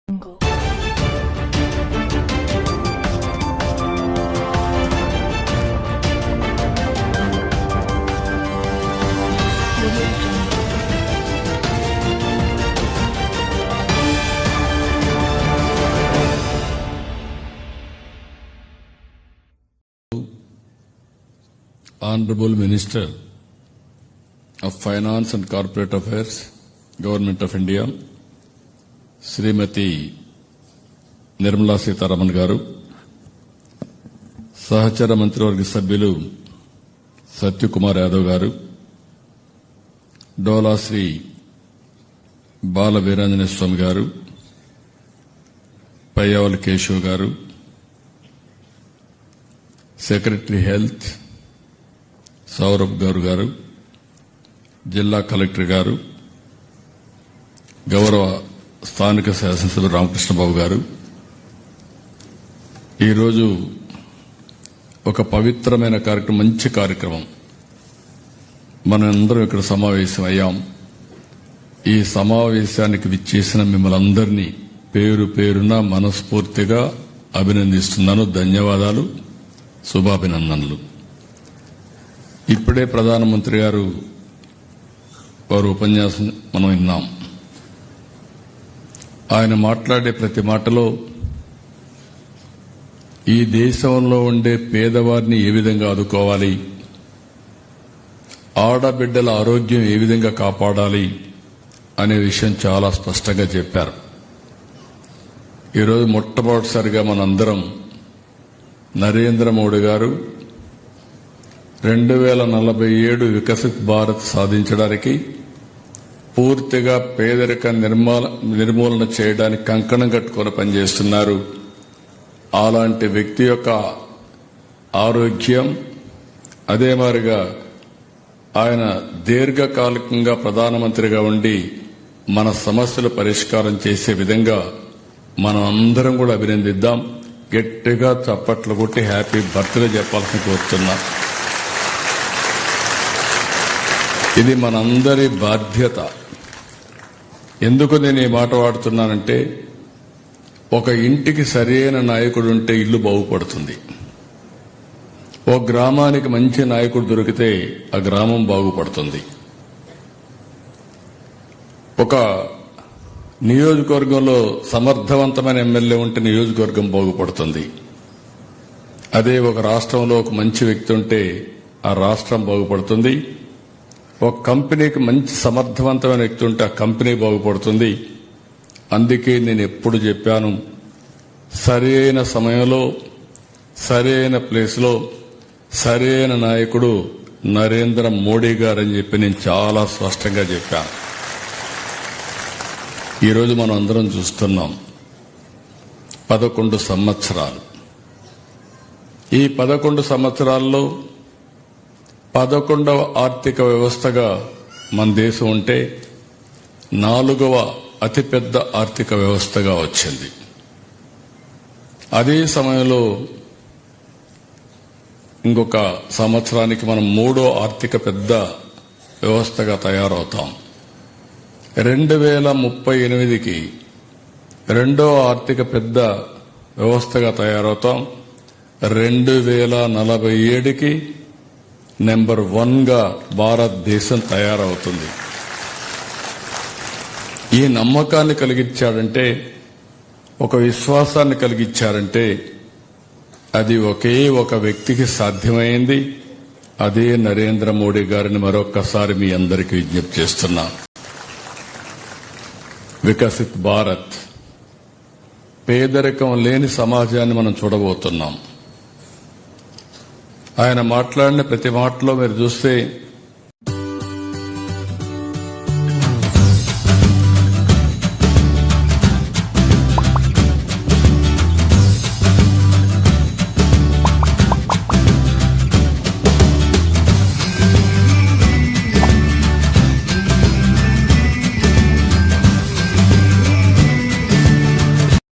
Honorable Minister of Finance and Corporate Affairs, Government of India, Srimati Nirmala Sitharaman Garu, Sahachara Mantrivarga Sabhyulu Satyakumar Yadav Garu, Dola Sri Bala Veeranjana Swami Garu, Payyavali Keshav Garu, Secretary Health Saurabh Gaur గారు, జిల్లా collector గారు, గౌరవ స్థానిక శాసనసభ్యులు రామకృష్ణబాబు గారు, ఈరోజు ఒక పవిత్రమైన కార్యక్రమం, మంచి కార్యక్రమం మనందరం ఇక్కడ సమావేశం అయ్యాం. ఈ సమావేశానికి విచ్చేసిన మిమ్మల్ని అందరినీ పేరు పేరున మనస్ఫూర్తిగా అభినందిస్తున్నాను. ధన్యవాదాలు, శుభాభినందనలు. ఇప్పుడే ప్రధానమంత్రి గారు వారు ఉపన్యాసం మనం విన్నాం. ఆయన మాట్లాడే ప్రతి మాటలో ఈ దేశంలో ఉండే పేదవారిని ఏ విధంగా ఆదుకోవాలి, ఆడబిడ్డల ఆరోగ్యం ఏ విధంగా కాపాడాలి అనే విషయం చాలా స్పష్టంగా చెప్పారు. ఈరోజు మొట్టమొదటిసారిగా మనందరం నరేంద్ర మోడీ గారు 2047 వికసిత్ భారత్ సాధించడానికి, పూర్తిగా పేదరిక నిర్మూలన చేయడానికి కంకణం కట్టుకొని పనిచేస్తున్నారు. అలాంటి వ్యక్తి యొక్క ఆరోగ్యం, అదే మాదిరిగా ఆయన దీర్ఘకాలికంగా ప్రధానమంత్రిగా ఉండి మన సమస్యలు పరిష్కారం చేసే విధంగా మనం అందరం కూడా అభినందిద్దాం. గట్టిగా చప్పట్లు కొట్టి హ్యాపీ బర్త్డే చెప్పాల్సిన కోరుతున్నా. ఇది మనందరి బాధ్యత. ఎందుకు నేను ఈ మాట వాడుతున్నానంటే, ఒక ఇంటికి సరైన నాయకుడు ఉంటే ఇల్లు బాగుపడుతుంది. ఒక గ్రామానికి మంచి నాయకుడు దొరికితే ఆ గ్రామం బాగుపడుతుంది. ఒక నియోజకవర్గంలో సమర్థవంతమైన ఎమ్మెల్యే ఉంటే నియోజకవర్గం బాగుపడుతుంది. అదే ఒక రాష్ట్రంలో ఒక మంచి వ్యక్తి ఉంటే ఆ రాష్ట్రం బాగుపడుతుంది. ఒక కంపెనీకి మంచి సమర్థవంతమైన వ్యక్తి ఉంటే ఆ కంపెనీ బాగుపడుతుంది. అందుకే నేను ఎప్పుడు చెప్పాను, సరైన సమయంలో సరైన ప్లేస్లో సరైన నాయకుడు నరేంద్ర మోడీ గారని చెప్పి నేను చాలా స్పష్టంగా చెప్పాను. ఈరోజు మనం అందరం చూస్తున్నాం 11 సంవత్సరాలు. ఈ 11 సంవత్సరాల్లో 11వ ఆర్థిక వ్యవస్థగా మన దేశం ఉంటే 4వ అతిపెద్ద ఆర్థిక వ్యవస్థగా వచ్చింది. అదే సమయంలో ఇంకొక సంవత్సరానికి మనం 3వ ఆర్థిక పెద్ద వ్యవస్థగా తయారవుతాం. 2038కి 2వ ఆర్థిక పెద్ద వ్యవస్థగా తయారవుతాం. 2047కి నెంబర్ 1గా భారతదేశం తయారవుతుంది. ఈ నమ్మకాన్ని కలిగించాడంటే, ఒక విశ్వాసాన్ని కలిగించారంటే అది ఒకే ఒక వ్యక్తికి సాధ్యమైంది. అదే నరేంద్ర మోడీ గారిని మరొక్కసారి మీ అందరికీ విజ్ఞప్తి చేస్తున్నా. వికసిత్ భారత్, పేదరికం లేని సమాజాన్ని మనం చూడబోతున్నాం. ఆయన మాట్లాడిన ప్రతి మాటలో మీరు చూస్తే